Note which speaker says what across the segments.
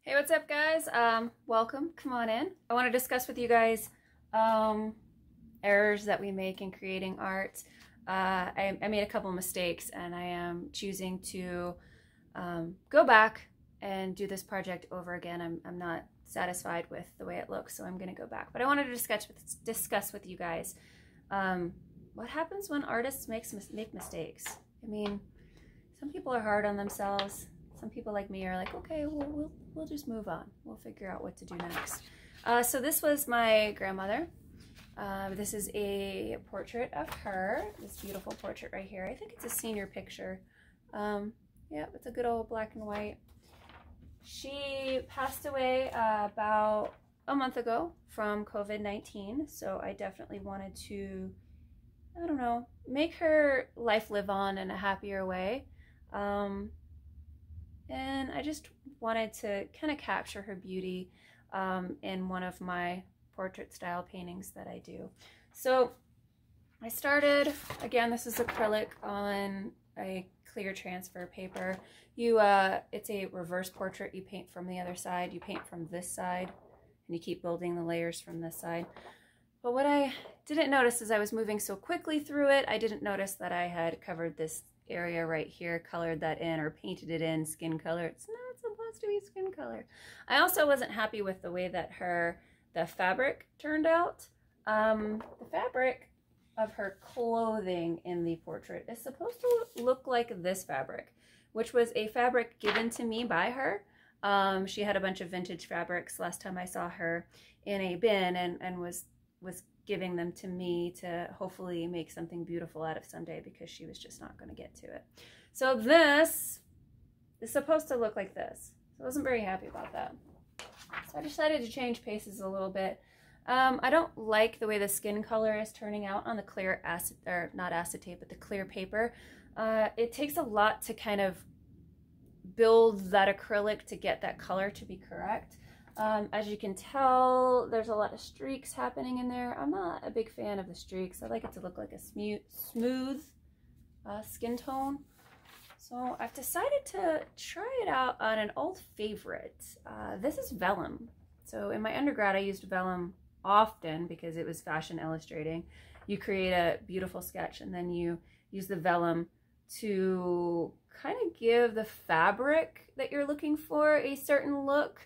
Speaker 1: Hey, what's up, guys? Welcome. Come on in. I want to discuss with you guys errors that we make in creating art. I made a couple mistakes, and I am choosing to go back and do this project over again. I'm not satisfied with the way it looks, so I'm going to go back. But I wanted to discuss with you guys what happens when artists make mistakes. I mean, some people are hard on themselves. Some people like me are like, okay, we'll just move on. We'll figure out what to do next. So this was my grandmother. This is a portrait of her. This beautiful portrait right here. I think it's a senior picture. Yeah, it's a good old black and white. She passed away about a month ago from COVID-19. So I definitely wanted to, I don't know, make her life live on in a happier way. And I just wanted to kind of capture her beauty in one of my portrait style paintings that I do. So I started, again, this is acrylic on a clear transfer paper. It's a reverse portrait. You paint from the other side, you paint from this side, and you keep building the layers from this side. But what I didn't notice is I was moving so quickly through it, I didn't notice that I had covered this area right here, colored that in, or painted it in skin color. It's not supposed to be skin color. I also wasn't happy with the way that the fabric turned out. The fabric of her clothing in the portrait is supposed to look like this fabric, which was a fabric given to me by her. She had a bunch of vintage fabrics last time I saw her in a bin, and was giving them to me to hopefully make something beautiful out of someday, because she was just not going to get to it. So this is supposed to look like this. So I wasn't very happy about that. So I decided to change paces a little bit. I don't like the way the skin color is turning out on the clear not acetate, but the clear paper. It takes a lot to kind of build that acrylic to get that color to be correct. As you can tell, there's a lot of streaks happening in there. I'm not a big fan of the streaks. I like it to look like a smooth skin tone. So I've decided to try it out on an old favorite. This is vellum. So in my undergrad, I used vellum often because it was fashion illustrating. You create a beautiful sketch, and then you use the vellum to kind of give the fabric that you're looking for a certain look.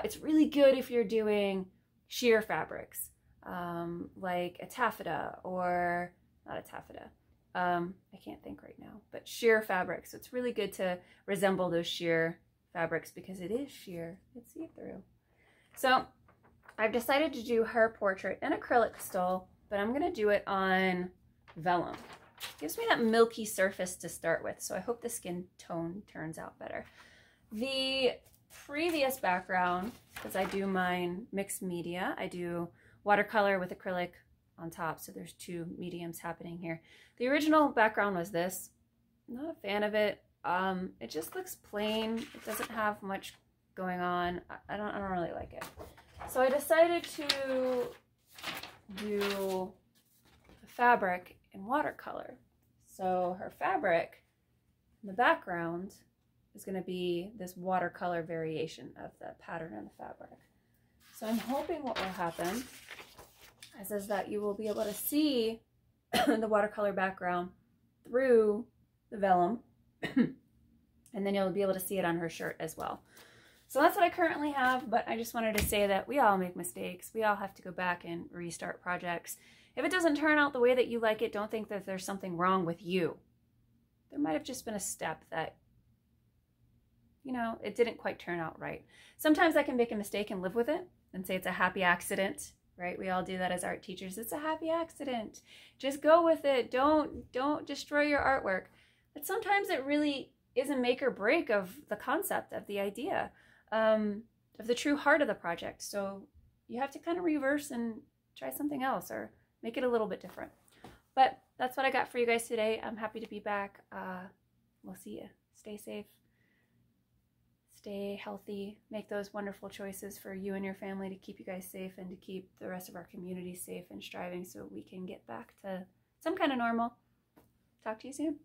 Speaker 1: It's really good if you're doing sheer fabrics, like a taffeta, or not a taffeta. I can't think right now, but sheer fabrics. So it's really good to resemble those sheer fabrics because it is sheer. It's see-through. So I've decided to do her portrait in acrylic still, but I'm going to do it on vellum. It gives me that milky surface to start with, so I hope the skin tone turns out better. The previous background, because I do mine mixed media, I do watercolor with acrylic on top, so there's two mediums happening here. The original background was this. I'm not a fan of it. It just looks plain. It doesn't have much going on. I don't really like it. So I decided to do the fabric in watercolor. So her fabric in the background is going to be this watercolor variation of the pattern in the fabric. So I'm hoping what will happen is that you will be able to see the watercolor background through the vellum, and then you'll be able to see it on her shirt as well. So that's what I currently have, but I just wanted to say that we all make mistakes. We all have to go back and restart projects. If it doesn't turn out the way that you like it, don't think that there's something wrong with you. There might have just been a step that, you know, it didn't quite turn out right. Sometimes I can make a mistake and live with it and say it's a happy accident, right? We all do that as art teachers. It's a happy accident. Just go with it. Don't destroy your artwork. But sometimes it really is a make or break of the concept, of the idea, of the true heart of the project. So you have to kind of reverse and try something else or make it a little bit different. But that's what I got for you guys today. I'm happy to be back. We'll see you. Stay safe. Stay healthy, make those wonderful choices for you and your family to keep you guys safe and to keep the rest of our community safe and striving so we can get back to some kind of normal. Talk to you soon.